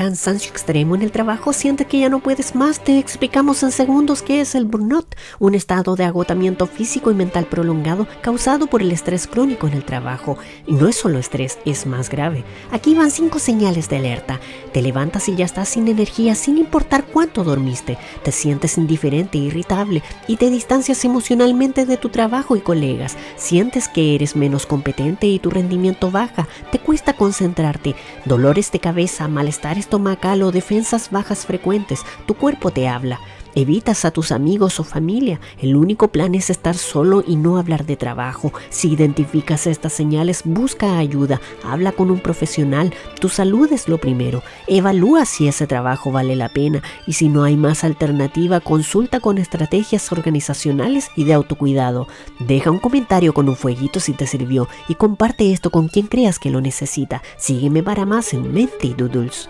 cansancio extremo en el trabajo, sientes que ya no puedes más, te explicamos en segundos qué es el burnout, un estado de agotamiento físico y mental prolongado causado por el estrés crónico en el trabajo. Y no es solo estrés, es más grave. Aquí van 5 señales de alerta. Te levantas y ya estás sin energía sin importar cuánto dormiste. Te sientes indiferente, irritable y te distancias emocionalmente de tu trabajo y colegas. Sientes que eres menos competente y tu rendimiento baja. Te cuesta concentrarte. Dolores de cabeza, malestar estomacal o defensas bajas frecuentes. Tu cuerpo te habla. Evitas a tus amigos o familia. El único plan es estar solo y no hablar de trabajo. Si identificas estas señales, busca ayuda. Habla con un profesional. Tu salud es lo primero. Evalúa si ese trabajo vale la pena y si no hay más alternativa, consulta con estrategias organizacionales y de autocuidado. Deja un comentario con un fueguito si te sirvió y comparte esto con quien creas que lo necesita. Sígueme para más en Mente y Doodles.